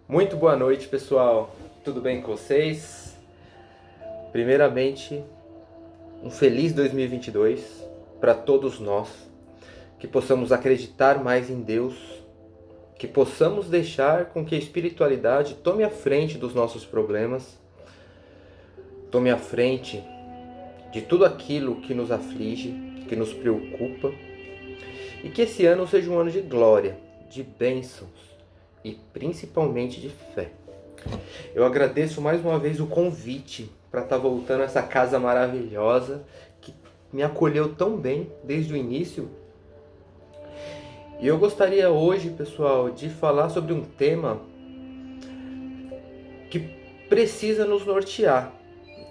Muito boa noite, pessoal. Tudo bem com vocês? Primeiramente, um feliz 2022 para todos nós, que possamos acreditar mais em Deus, que possamos deixar com que a espiritualidade tome a frente dos nossos problemas, tome a frente de tudo aquilo que nos aflige, que nos preocupa, e que esse ano seja um ano de glória, de bênçãos e principalmente de fé. Eu agradeço mais uma vez o convite para estar voltando a essa casa maravilhosa que me acolheu tão bem desde o início. E eu gostaria hoje, pessoal, de falar sobre um tema que precisa nos nortear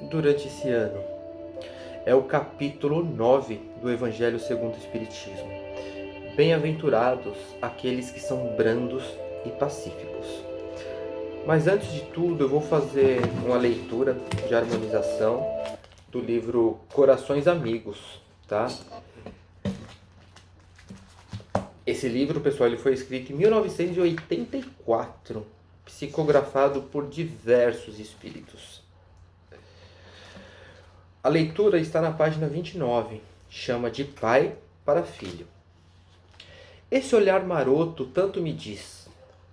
durante esse ano. É o capítulo 9 do Evangelho segundo o Espiritismo. Bem-aventurados aqueles que são brandos e pacíficos. Mas antes de tudo, eu vou fazer uma leitura de harmonização do livro Corações Amigos, tá? Esse livro, pessoal, ele foi escrito em 1984, psicografado por diversos espíritos. A leitura está na página 29, chama de Pai para Filho. Esse olhar maroto tanto me diz,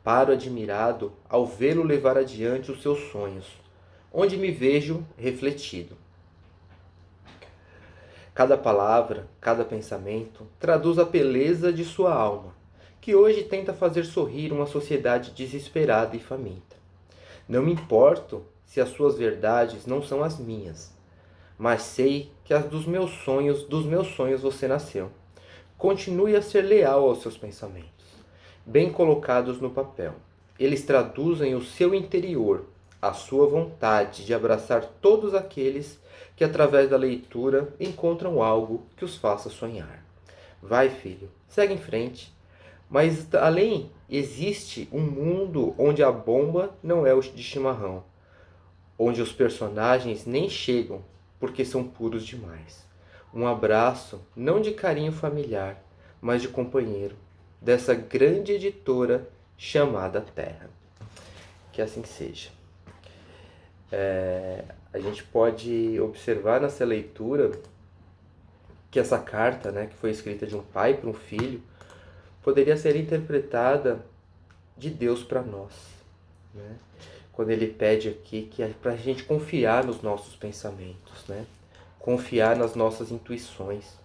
paro admirado ao vê-lo levar adiante os seus sonhos, onde me vejo refletido. Cada palavra, cada pensamento traduz a beleza de sua alma, que hoje tenta fazer sorrir uma sociedade desesperada e faminta. Não me importo se as suas verdades não são as minhas, mas sei que as dos meus sonhos você nasceu. Continue a ser leal aos seus pensamentos, bem colocados no papel. Eles traduzem o seu interior, a sua vontade de abraçar todos aqueles que através da leitura encontram algo que os faça sonhar. Vai, filho, segue em frente. Mas além existe um mundo onde a bomba não é o de chimarrão, onde os personagens nem chegam porque são puros demais. Um abraço, não de carinho familiar, mas de companheiro, dessa grande editora chamada Terra. Que assim seja. A gente pode observar nessa leitura que essa carta, que foi escrita de um pai para um filho, poderia ser interpretada de Deus para nós. Quando ele pede aqui que é para a gente confiar nos nossos pensamentos, confiar nas nossas intuições,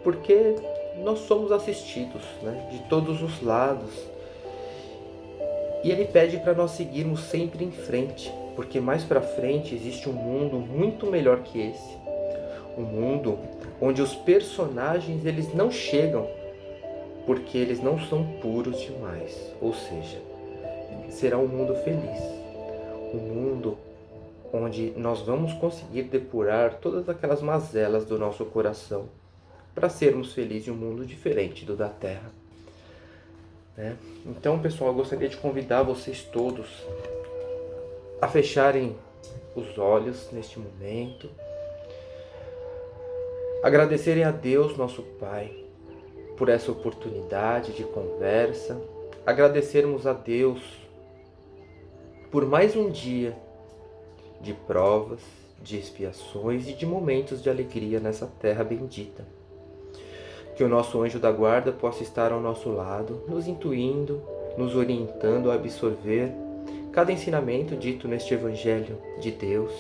porque nós somos assistidos de todos os lados. E ele pede para nós seguirmos sempre em frente, porque mais para frente existe um mundo muito melhor que esse. Um mundo onde os personagens eles não chegam porque eles não são puros demais. Ou seja, será um mundo feliz. Um mundo onde nós vamos conseguir depurar todas aquelas mazelas do nosso coração para sermos felizes em um mundo diferente do da Terra. Então, pessoal, eu gostaria de convidar vocês todos a fecharem os olhos neste momento, agradecerem a Deus, nosso Pai, por essa oportunidade de conversa, agradecermos a Deus por mais um dia de provas, de expiações e de momentos de alegria nessa terra bendita. Que o nosso anjo da guarda possa estar ao nosso lado, nos intuindo, nos orientando a absorver cada ensinamento dito neste Evangelho de Deus.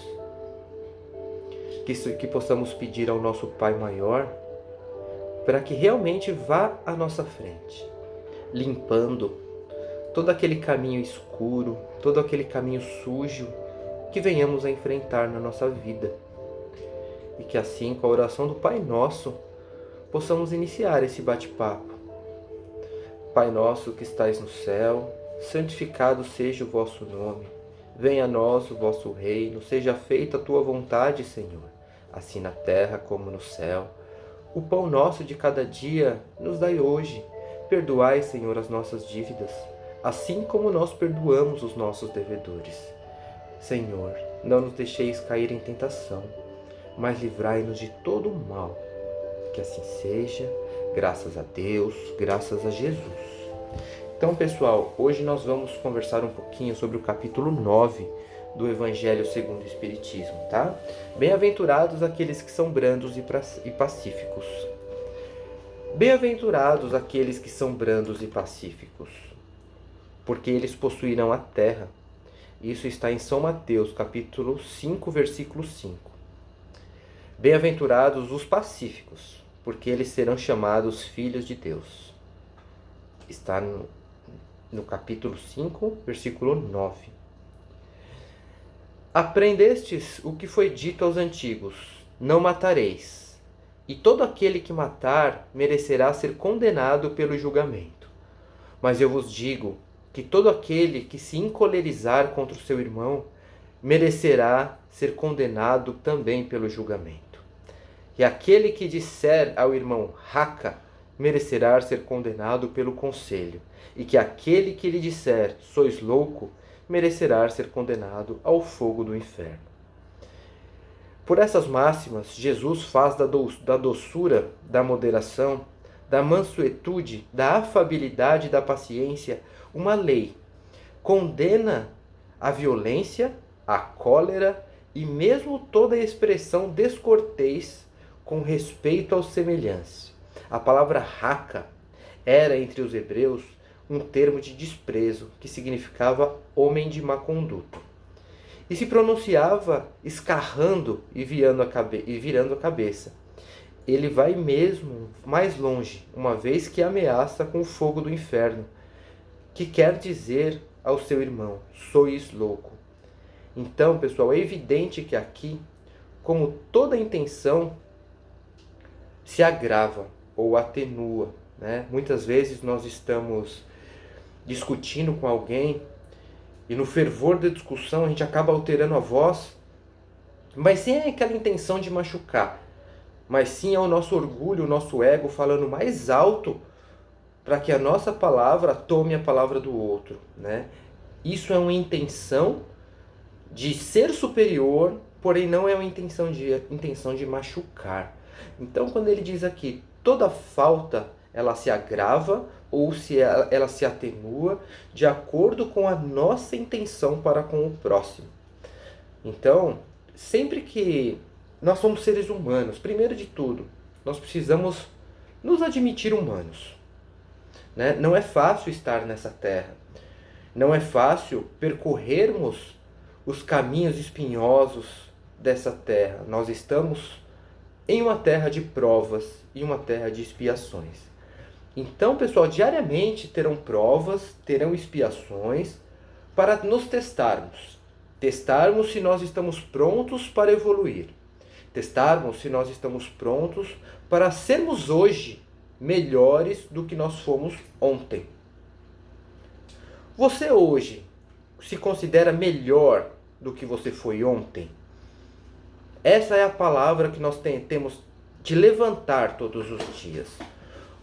Que possamos pedir ao nosso Pai Maior para que realmente vá à nossa frente, limpando todo aquele caminho escuro, todo aquele caminho sujo que venhamos a enfrentar na nossa vida. E que assim, com a oração do Pai Nosso, possamos iniciar esse bate-papo. Pai nosso que estais no céu, santificado seja o vosso nome. Venha a nós o vosso reino, seja feita a tua vontade, Senhor, assim na terra como no céu. O pão nosso de cada dia nos dai hoje. Perdoai, Senhor, as nossas dívidas, assim como nós perdoamos os nossos devedores. Senhor, não nos deixeis cair em tentação, mas livrai-nos de todo o mal. Que assim seja, graças a Deus, graças a Jesus. Então, pessoal, hoje nós vamos conversar um pouquinho sobre o capítulo 9 do Evangelho segundo o Espiritismo, tá? Bem-aventurados aqueles que são brandos e pacíficos. Bem-aventurados aqueles que são brandos e pacíficos, porque eles possuirão a terra. Isso está em São Mateus, capítulo 5, versículo 5. Bem-aventurados os pacíficos, porque eles serão chamados filhos de Deus. Está no capítulo 5, versículo 9. Aprendestes o que foi dito aos antigos: não matareis, e todo aquele que matar merecerá ser condenado pelo julgamento. Mas eu vos digo que todo aquele que se encolerizar contra o seu irmão merecerá ser condenado também pelo julgamento. E aquele que disser ao irmão raca merecerá ser condenado pelo conselho, e que aquele que lhe disser sois louco merecerá ser condenado ao fogo do inferno. Por essas máximas, Jesus faz da doçura, da moderação, da mansuetude, da afabilidade e da paciência uma lei. Condena a violência, a cólera e mesmo toda expressão descortês com respeito aos semelhantes. A palavra raca era, entre os hebreus, um termo de desprezo que significava homem de má conduta. E se pronunciava escarrando e virando a cabeça. Ele vai mesmo mais longe, uma vez que ameaça com o fogo do inferno, que quer dizer ao seu irmão: sois louco. Então, pessoal, é evidente que aqui, como toda intenção, se agrava ou atenua, né? Muitas vezes nós estamos discutindo com alguém e no fervor da discussão a gente acaba alterando a voz, mas sem aquela intenção de machucar, mas sim ao nosso orgulho, o nosso ego falando mais alto para que a nossa palavra tome a palavra do outro, né? Isso é uma intenção de ser superior, porém não é uma intenção de machucar. Então, quando ele diz aqui, toda falta ela se agrava ou ela se atenua de acordo com a nossa intenção para com o próximo. Então, sempre que nós somos seres humanos, primeiro de tudo, nós precisamos nos admitir humanos, né? Não é fácil estar nessa terra. Não é fácil percorrermos os caminhos espinhosos dessa terra. Nós estamos em uma terra de provas e uma terra de expiações. Então, pessoal, diariamente terão provas, terão expiações para nos testarmos. Testarmos se nós estamos prontos para evoluir. Testarmos se nós estamos prontos para sermos hoje melhores do que nós fomos ontem. Você hoje se considera melhor do que você foi ontem? Essa é a palavra que nós temos de levantar todos os dias.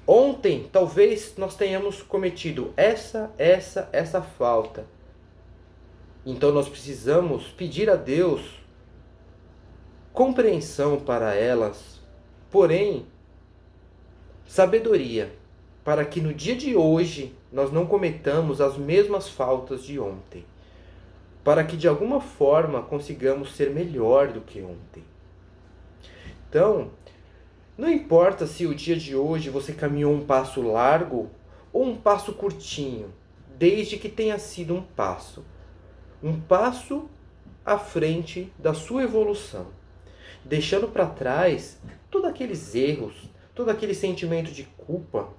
Ontem, talvez nós tenhamos cometido essa falta. Então nós precisamos pedir a Deus compreensão para elas, porém, sabedoria, para que no dia de hoje nós não cometamos as mesmas faltas de ontem. Para que de alguma forma consigamos ser melhor do que ontem. Então, não importa se o dia de hoje você caminhou um passo largo ou um passo curtinho, desde que tenha sido um passo à frente da sua evolução, deixando para trás todos aqueles erros, todo aquele sentimento de culpa,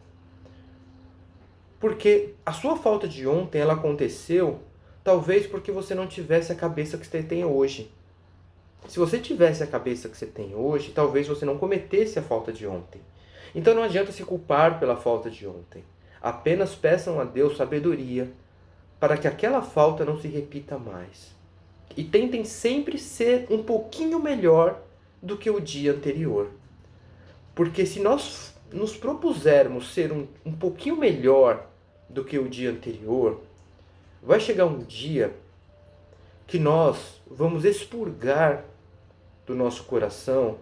porque a sua falta de ontem ela aconteceu talvez porque você não tivesse a cabeça que você tem hoje. Se você tivesse a cabeça que você tem hoje, talvez você não cometesse a falta de ontem. Então não adianta se culpar pela falta de ontem. Apenas peçam a Deus sabedoria para que aquela falta não se repita mais. E tentem sempre ser um pouquinho melhor do que o dia anterior. Porque se nós nos propusermos ser um pouquinho melhor do que o dia anterior, vai chegar um dia que nós vamos expurgar do nosso coração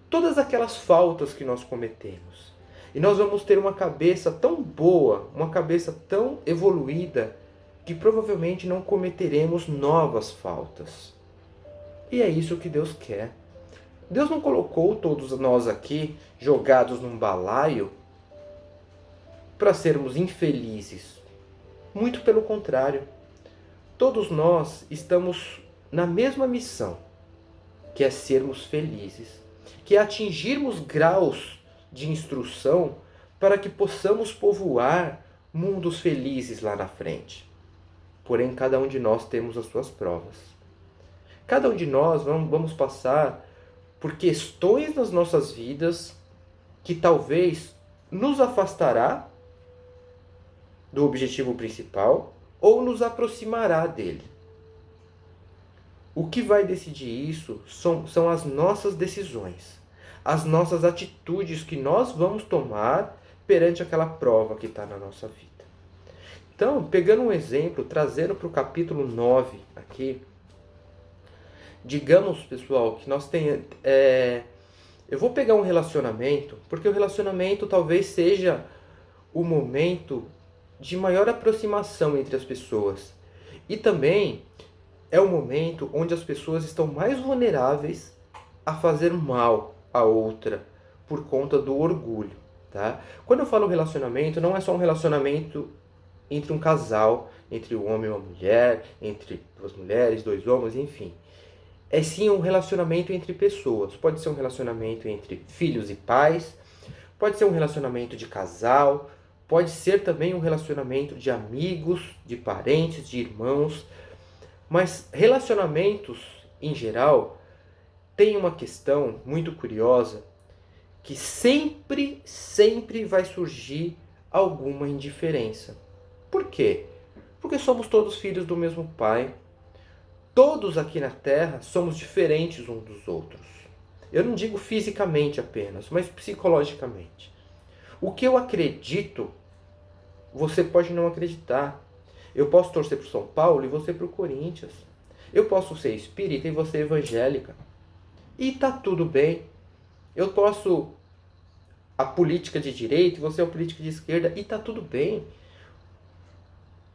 todas aquelas faltas que nós cometemos. E nós vamos ter uma cabeça tão boa, uma cabeça tão evoluída, que provavelmente não cometeremos novas faltas. E é isso que Deus quer. Deus não colocou todos nós aqui jogados num balaio para sermos infelizes. Muito pelo contrário. Todos nós estamos na mesma missão, que é sermos felizes, que é atingirmos graus de instrução para que possamos povoar mundos felizes lá na frente. Porém, cada um de nós temos as suas provas. Cada um de nós vamos passar por questões nas nossas vidas que talvez nos afastará do objetivo principal ou nos aproximará dele. O que vai decidir isso são as nossas decisões, as nossas atitudes que nós vamos tomar perante aquela prova que está na nossa vida. Então, pegando um exemplo, trazendo para o capítulo 9 aqui, digamos, pessoal, que nós tenhamos... eu vou pegar um relacionamento, porque o relacionamento talvez seja o momento de maior aproximação entre as pessoas. E também é o momento onde as pessoas estão mais vulneráveis a fazer mal a outra por conta do orgulho, tá? Quando eu falo relacionamento, não é só um relacionamento entre um casal, entre um homem e uma mulher, entre duas mulheres, dois homens, enfim. É sim um relacionamento entre pessoas. Pode ser um relacionamento entre filhos e pais, pode ser um relacionamento de casal, pode ser também um relacionamento de amigos, de parentes, de irmãos. Mas relacionamentos, em geral, tem uma questão muito curiosa que sempre vai surgir alguma indiferença. Por quê? Porque somos todos filhos do mesmo Pai. Todos aqui na Terra somos diferentes uns dos outros. Eu não digo fisicamente apenas, mas psicologicamente. O que eu acredito, você pode não acreditar. Eu posso torcer para o São Paulo e você para o Corinthians. Eu posso ser espírita e você evangélica. E tá tudo bem. Eu posso a política de direita e você a política de esquerda. E tá tudo bem.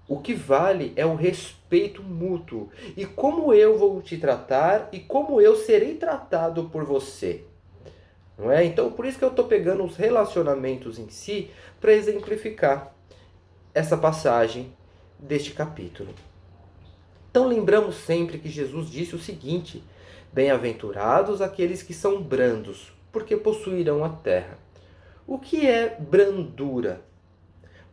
O que vale é o respeito mútuo. E como eu vou te tratar e como eu serei tratado por você. Não é? Então, por isso que eu estou pegando os relacionamentos em si para exemplificar essa passagem deste capítulo. Então, lembramos sempre que Jesus disse o seguinte: bem-aventurados aqueles que são brandos, porque possuirão a terra. O que é brandura?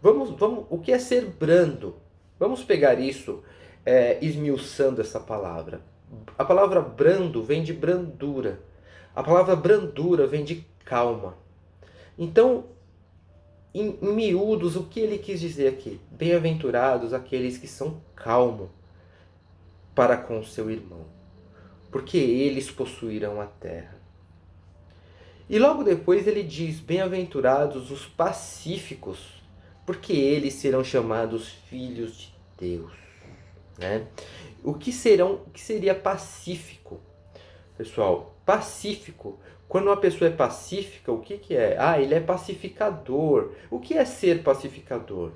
O que é ser brando? Vamos pegar isso, esmiuçando essa palavra. A palavra brando vem de brandura. A palavra brandura vem de calma. Então, em miúdos, o que ele quis dizer aqui? Bem-aventurados aqueles que são calmos para com o seu irmão, porque eles possuirão a terra. E logo depois ele diz: bem-aventurados os pacíficos, porque eles serão chamados filhos de Deus. Né? O que seria pacífico? Pessoal, pacífico, quando uma pessoa é pacífica, o que é? Ele é pacificador. O que é ser pacificador?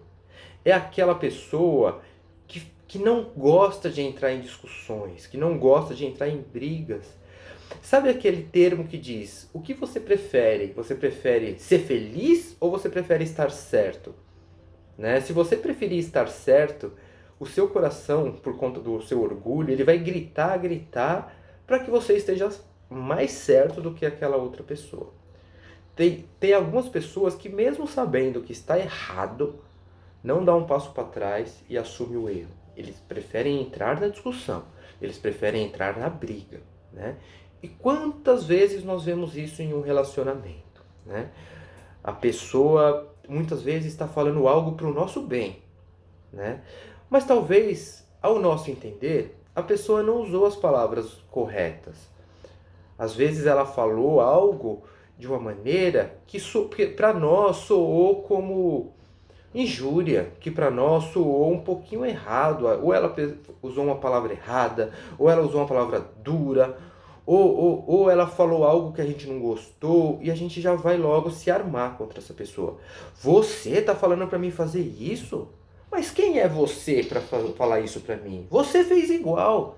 É aquela pessoa que não gosta de entrar em discussões, que não gosta de entrar em brigas. Sabe aquele termo que diz: o que você prefere? Você prefere ser feliz ou você prefere estar certo? Né? Se você preferir estar certo, o seu coração, por conta do seu orgulho, ele vai gritar para que você esteja mais certo do que aquela outra pessoa. Tem algumas pessoas que, mesmo sabendo que está errado, não dá um passo para trás e assume o erro. Eles preferem entrar na discussão, eles preferem entrar na briga. Né? E quantas vezes nós vemos isso em um relacionamento? Né? A pessoa muitas vezes está falando algo para o nosso bem, né? Mas talvez, ao nosso entender, a pessoa não usou as palavras corretas. Às vezes ela falou algo de uma maneira que para nós soou como injúria, que para nós soou um pouquinho errado. Ou ela usou uma palavra errada, ou ela usou uma palavra dura, ou ela falou algo que a gente não gostou e a gente já vai logo se armar contra essa pessoa. Você tá falando para mim fazer isso? Mas quem é você para falar isso para mim? Você fez igual,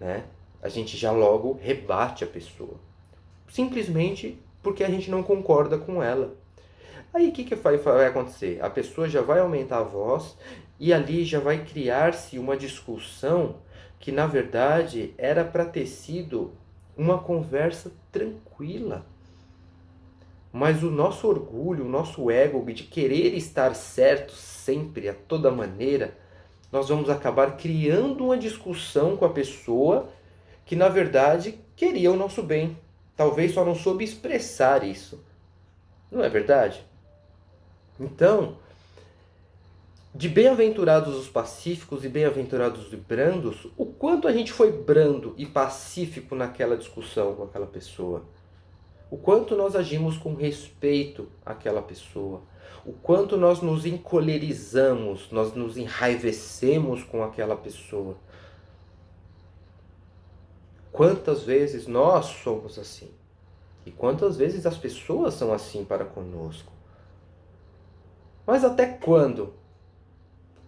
né? A gente já logo rebate a pessoa, simplesmente porque a gente não concorda com ela. Aí o que vai acontecer? A pessoa já vai aumentar a voz e ali já vai criar-se uma discussão que na verdade era para ter sido uma conversa tranquila. Mas o nosso orgulho, o nosso ego de querer estar certo sempre, a toda maneira, nós vamos acabar criando uma discussão com a pessoa que na verdade queria o nosso bem. Talvez só não soube expressar isso. Não é verdade? Então, de bem-aventurados os pacíficos e bem-aventurados os brandos, o quanto a gente foi brando e pacífico naquela discussão com aquela pessoa. O quanto nós agimos com respeito àquela pessoa. O quanto nós nos encolerizamos, nós nos enraivecemos com aquela pessoa. Quantas vezes nós somos assim? E quantas vezes as pessoas são assim para conosco? Mas até quando?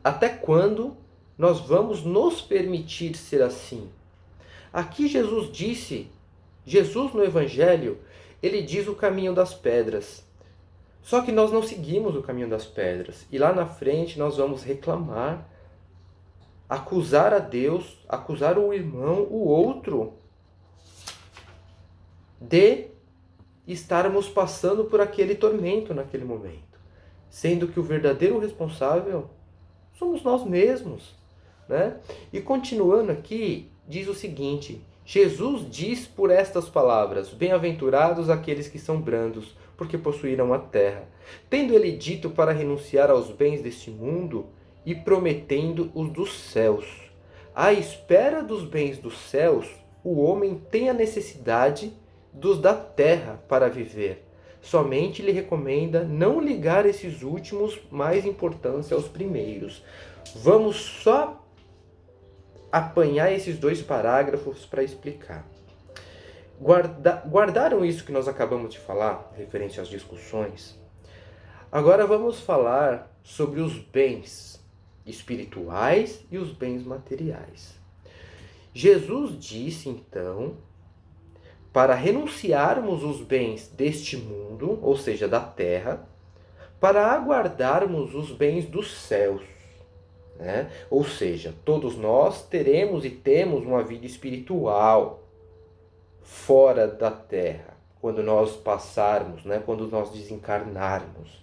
Até quando nós vamos nos permitir ser assim? Aqui Jesus no Evangelho, ele diz o caminho das pedras. Só que nós não seguimos o caminho das pedras. E lá na frente nós vamos reclamar, acusar a Deus, acusar o irmão, o outro, de estarmos passando por aquele tormento naquele momento. Sendo que o verdadeiro responsável somos nós mesmos, né? E continuando aqui, diz o seguinte: Jesus diz por estas palavras: bem-aventurados aqueles que são brandos, porque possuirão a terra. Tendo ele dito para renunciar aos bens deste mundo e prometendo os dos céus. À espera dos bens dos céus, o homem tem a necessidade dos da terra para viver. Somente lhe recomenda não ligar esses últimos mais importância aos primeiros. Vamos só apanhar esses dois parágrafos para explicar. Guardaram isso que nós acabamos de falar, referente às discussões? Agora vamos falar sobre os bens espirituais e os bens materiais. Jesus disse então para renunciarmos os bens deste mundo, ou seja, da terra, para aguardarmos os bens dos céus. Né? Ou seja, todos nós teremos e temos uma vida espiritual fora da terra, quando nós passarmos, né? Quando nós desencarnarmos.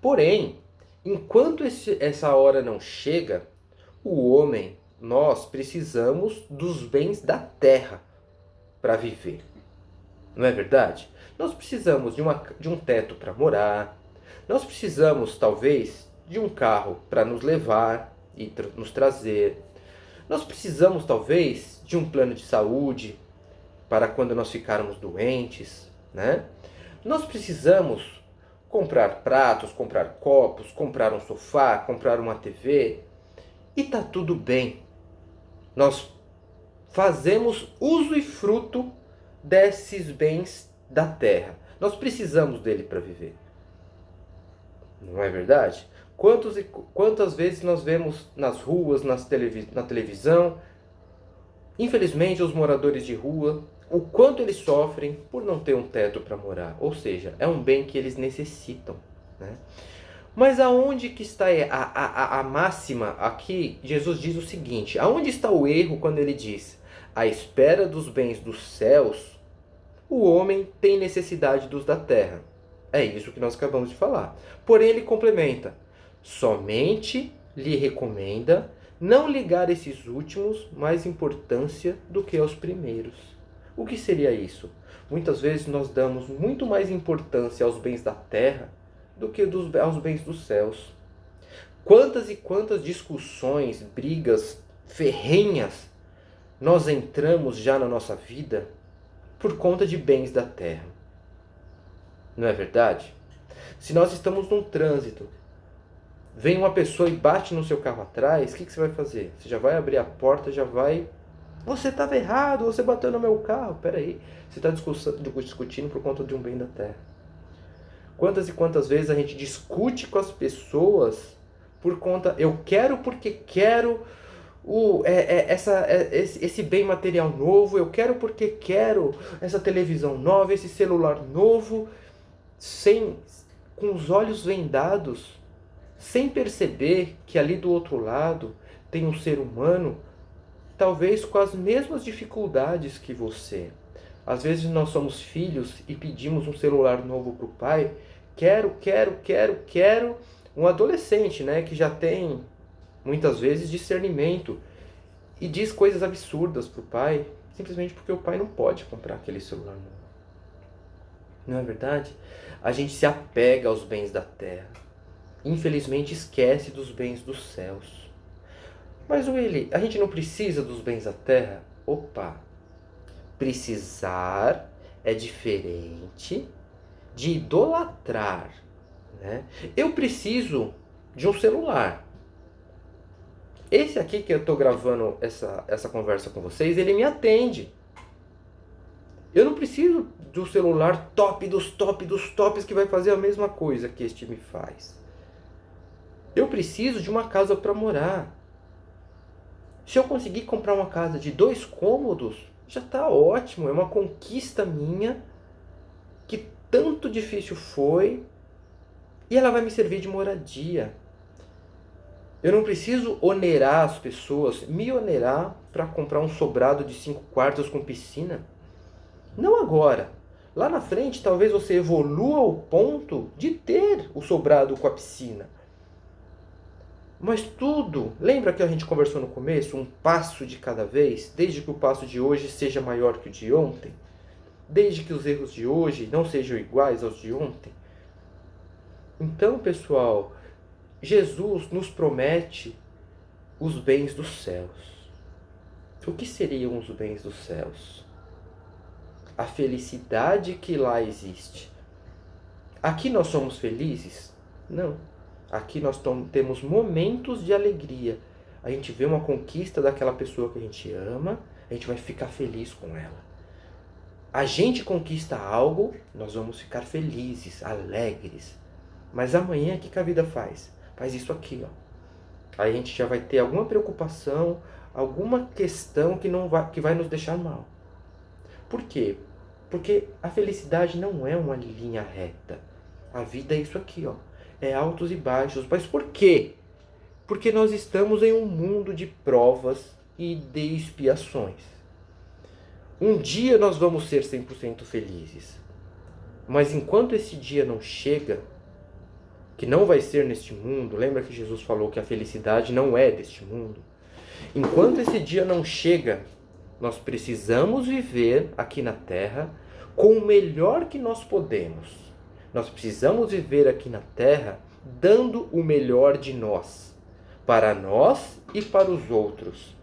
Porém, enquanto essa hora não chega, o homem, nós precisamos dos bens da terra para viver. Não é verdade? Nós precisamos de um teto para morar, nós precisamos, talvez, de um carro para nos levar e nos trazer. Nós precisamos, talvez, de um plano de saúde para quando nós ficarmos doentes, né? Nós precisamos comprar pratos, comprar copos, comprar um sofá, comprar uma TV. E tá tudo bem. Nós fazemos uso e fruto desses bens da terra. Nós precisamos dele para viver. Não é verdade? Quantas vezes nós vemos nas ruas, na televisão, infelizmente os moradores de rua, o quanto eles sofrem por não ter um teto para morar. Ou seja, é um bem que eles necessitam, né? Mas aonde que está a máxima? Aqui Jesus diz o seguinte: aonde está o erro quando ele diz: à espera dos bens dos céus, o homem tem necessidade dos da terra. É isso que nós acabamos de falar. Porém ele complementa: somente lhe recomenda não ligar esses últimos mais importância do que aos primeiros. O que seria isso? Muitas vezes nós damos muito mais importância aos bens da terra do que aos bens dos céus. Quantas e quantas discussões, brigas ferrenhas nós entramos já na nossa vida por conta de bens da terra. Não é verdade? Se nós estamos num trânsito, vem uma pessoa e bate no seu carro atrás, o que você vai fazer? Você já vai abrir a porta, já vai Você estava errado, você bateu no meu carro. Peraí, você está discutindo por conta de um bem da terra. Quantas e quantas vezes a gente discute com as pessoas por conta, eu quero porque quero esse bem material novo, eu quero porque quero essa televisão nova, esse celular novo, sem, com os olhos vendados, sem perceber que ali do outro lado tem um ser humano, talvez com as mesmas dificuldades que você. Às vezes nós somos filhos e pedimos um celular novo para o pai. Quero. Um adolescente, né, que já tem muitas vezes discernimento e diz coisas absurdas para o pai, simplesmente porque o pai não pode comprar aquele celular novo. Não é verdade? A gente se apega aos bens da terra. Infelizmente esquece dos bens dos céus. Mas Willy, a gente não precisa dos bens da terra? Opa! Precisar é diferente de idolatrar, né? Eu preciso de um celular. Esse aqui que eu estou gravando essa conversa com vocês, ele me atende. Eu não preciso do celular top dos tops que vai fazer a mesma coisa que este me faz. Eu preciso de uma casa para morar. Se eu conseguir comprar uma casa de 2 cômodos, já está ótimo. É uma conquista minha que tanto difícil foi e ela vai me servir de moradia. Eu não preciso onerar as pessoas, me onerar para comprar um sobrado de 5 quartos com piscina. Não agora. Lá na frente, talvez você evolua ao ponto de ter o sobrado com a piscina. Mas tudo, lembra que a gente conversou no começo? Um passo de cada vez, desde que o passo de hoje seja maior que o de ontem. Desde que os erros de hoje não sejam iguais aos de ontem. Então, pessoal, Jesus nos promete os bens dos céus. O que seriam os bens dos céus? A felicidade que lá existe. Aqui nós somos felizes? Não. Aqui nós temos momentos de alegria. A gente vê uma conquista daquela pessoa que a gente ama, a gente vai ficar feliz com ela. A gente conquista algo, nós vamos ficar felizes, alegres. Mas amanhã o que a vida faz? Faz isso aqui, ó. Aí a gente já vai ter alguma preocupação, alguma questão que vai nos deixar mal. Por quê? Porque a felicidade não é uma linha reta. A vida é isso aqui, ó. É altos e baixos. Mas por quê? Porque nós estamos em um mundo de provas e de expiações. Um dia nós vamos ser 100% felizes. Mas enquanto esse dia não chega, que não vai ser neste mundo, lembra que Jesus falou que a felicidade não é deste mundo? Enquanto esse dia não chega, nós precisamos viver aqui na Terra com o melhor que nós podemos. Nós precisamos viver aqui na Terra dando o melhor de nós, para nós e para os outros.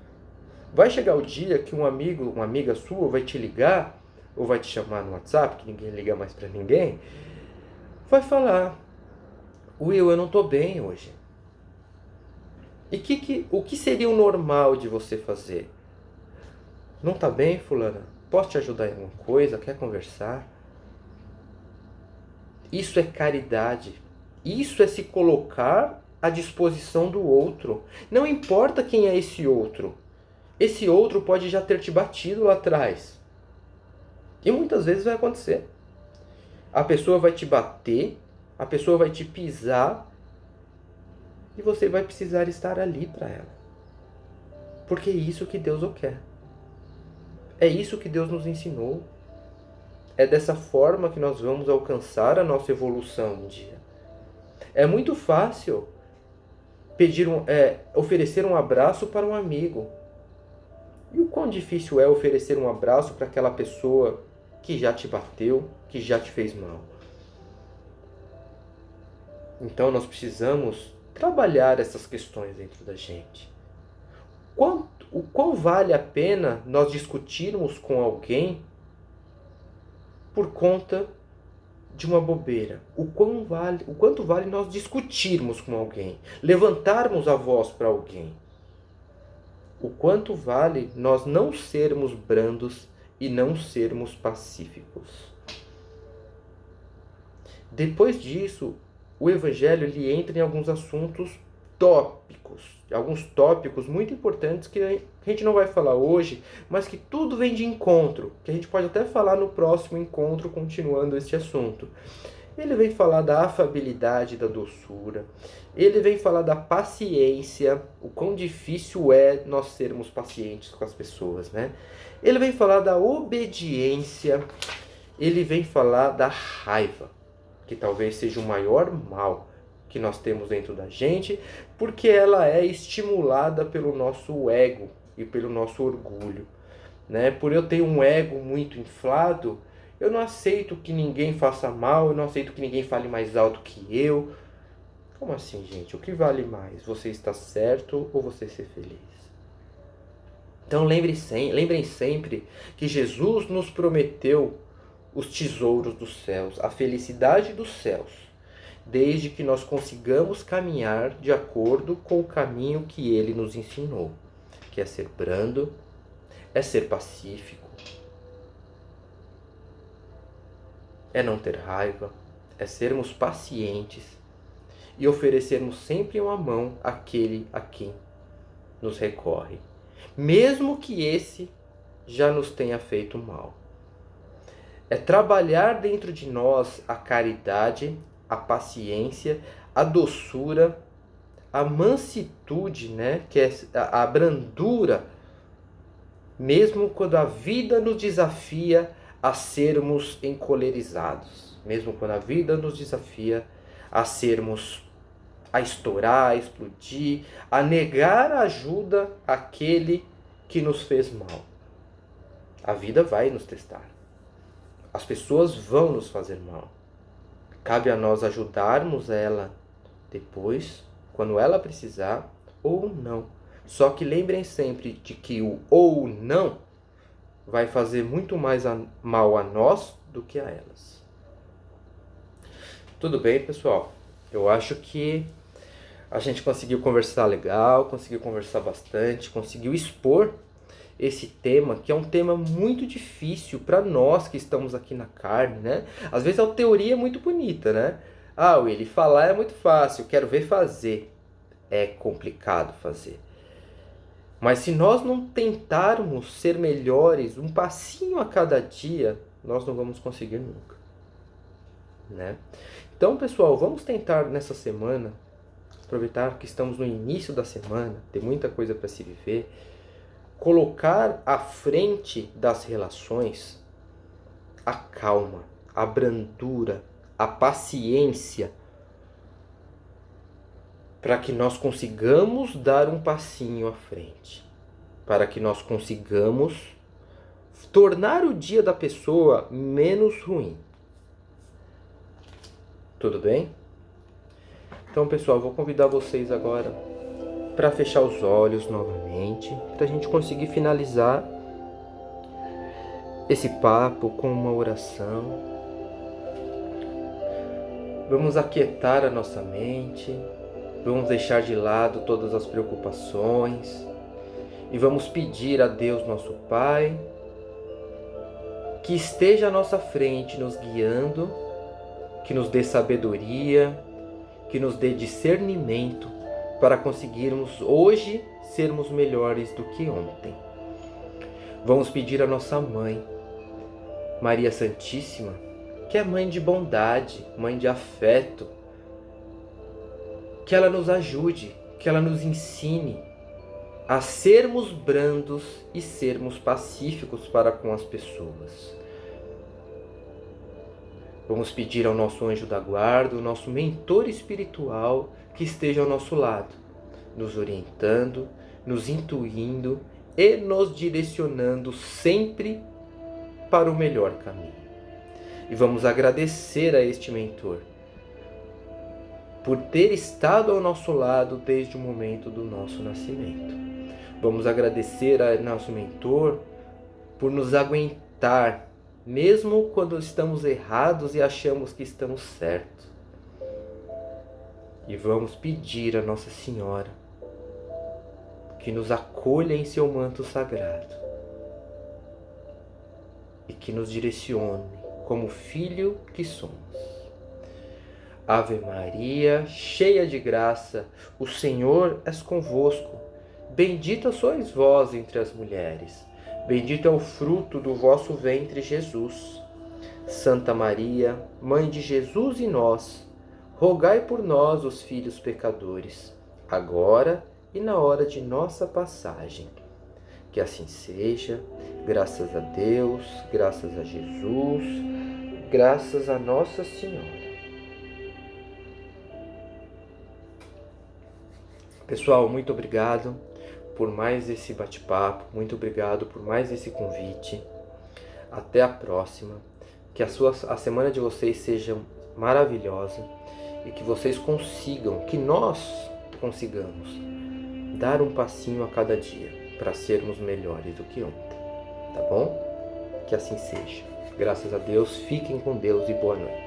Vai chegar o dia que um amigo, uma amiga sua vai te ligar, ou vai te chamar no WhatsApp, que ninguém liga mais para ninguém, vai falar: Will, eu não estou bem hoje. E o que seria o normal de você fazer? Não está bem, fulana? Posso te ajudar em alguma coisa? Quer conversar? Isso é caridade. Isso é se colocar à disposição do outro. Não importa quem é esse outro. Esse outro pode já ter te batido lá atrás. E muitas vezes vai acontecer. A pessoa vai te bater, a pessoa vai te pisar e você vai precisar estar ali para ela. Porque é isso que Deus quer. É isso que Deus nos ensinou. É dessa forma que nós vamos alcançar a nossa evolução um dia. É muito fácil oferecer um abraço para um amigo. E o quão difícil é oferecer um abraço para aquela pessoa que já te bateu, que já te fez mal. Então nós precisamos trabalhar essas questões dentro da gente. O quão vale a pena nós discutirmos com alguém por conta de uma bobeira? O quanto vale nós discutirmos com alguém, levantarmos a voz para alguém? o quanto vale nós não sermos brandos e não sermos pacíficos. Depois disso, o Evangelho ele entra em alguns assuntos alguns tópicos muito importantes que a gente não vai falar hoje, mas que tudo vem de encontro, que a gente pode até falar no próximo encontro, continuando este assunto. Ele vem falar da afabilidade, da doçura, ele vem falar da paciência, o quão difícil é nós sermos pacientes com as pessoas, né? Ele vem falar da obediência, ele vem falar da raiva, que talvez seja o maior mal que nós temos dentro da gente, porque ela é estimulada pelo nosso ego e pelo nosso orgulho, né? Por eu ter um ego muito inflado, eu não aceito que ninguém faça mal, eu não aceito que ninguém fale mais alto que eu. Como assim, gente? O que vale mais? Você estar certo ou você ser feliz? Então lembrem sempre que Jesus nos prometeu os tesouros dos céus, a felicidade dos céus, desde que nós consigamos caminhar de acordo com o caminho que ele nos ensinou, que é ser brando, é ser pacífico, é não ter raiva, é sermos pacientes e oferecermos sempre uma mão àquele a quem nos recorre, mesmo que esse já nos tenha feito mal. É trabalhar dentro de nós a caridade, a paciência, a doçura, a mansitude, né? Que é a brandura, mesmo quando a vida nos desafia a sermos encolerizados, mesmo quando a vida nos desafia a estourar, a explodir, a negar ajuda àquele que nos fez mal. A vida vai nos testar. As pessoas vão nos fazer mal. Cabe a nós ajudarmos ela depois, quando ela precisar, ou não. Só que lembrem sempre de que o ou não vai fazer muito mais mal a nós do que a elas. Tudo bem, pessoal? Eu acho que a gente conseguiu conversar legal, conseguiu conversar bastante, conseguiu expor esse tema, que é um tema muito difícil para nós que estamos aqui na carne, né? Às vezes a teoria é muito bonita, né? Ah, ele falar é muito fácil, quero ver fazer. É complicado fazer. Mas se nós não tentarmos ser melhores, um passinho a cada dia, nós não vamos conseguir nunca, né? Então, pessoal, vamos tentar nessa semana, aproveitar que estamos no início da semana, tem muita coisa para se viver, colocar à frente das relações a calma, a brandura, a paciência, para que nós consigamos dar um passinho à frente, para que nós consigamos tornar o dia da pessoa menos ruim. Tudo bem? Então, pessoal, vou convidar vocês agora para fechar os olhos novamente, para a gente conseguir finalizar esse papo com uma oração. Vamos aquietar a nossa mente, vamos deixar de lado todas as preocupações e vamos pedir a Deus, nosso Pai, que esteja à nossa frente nos guiando, que nos dê sabedoria, que nos dê discernimento para conseguirmos hoje sermos melhores do que ontem. Vamos pedir à nossa mãe, Maria Santíssima, que é mãe de bondade, mãe de afeto, que ela nos ajude, que ela nos ensine a sermos brandos e sermos pacíficos para com as pessoas. Vamos pedir ao nosso anjo da guarda, o nosso mentor espiritual, que esteja ao nosso lado, nos orientando, nos intuindo e nos direcionando sempre para o melhor caminho. E vamos agradecer a este mentor por ter estado ao nosso lado desde o momento do nosso nascimento. Vamos agradecer ao nosso mentor por nos aguentar, mesmo quando estamos errados e achamos que estamos certos. E vamos pedir a Nossa Senhora que nos acolha em seu manto sagrado e que nos direcione como filho que somos. Ave Maria, cheia de graça, o Senhor é convosco. Bendita sois vós entre as mulheres. Bendito é o fruto do vosso ventre, Jesus. Santa Maria, Mãe de Jesus e nós, rogai por nós, os filhos pecadores, agora e na hora de nossa passagem. Que assim seja, graças a Deus, graças a Jesus, graças a Nossa Senhora. Pessoal, muito obrigado por mais esse bate-papo, muito obrigado por mais esse convite. Até a próxima. Que a semana de vocês seja maravilhosa e que vocês consigam, que nós consigamos dar um passinho a cada dia para sermos melhores do que ontem, tá bom? Que assim seja. Graças a Deus, fiquem com Deus e boa noite.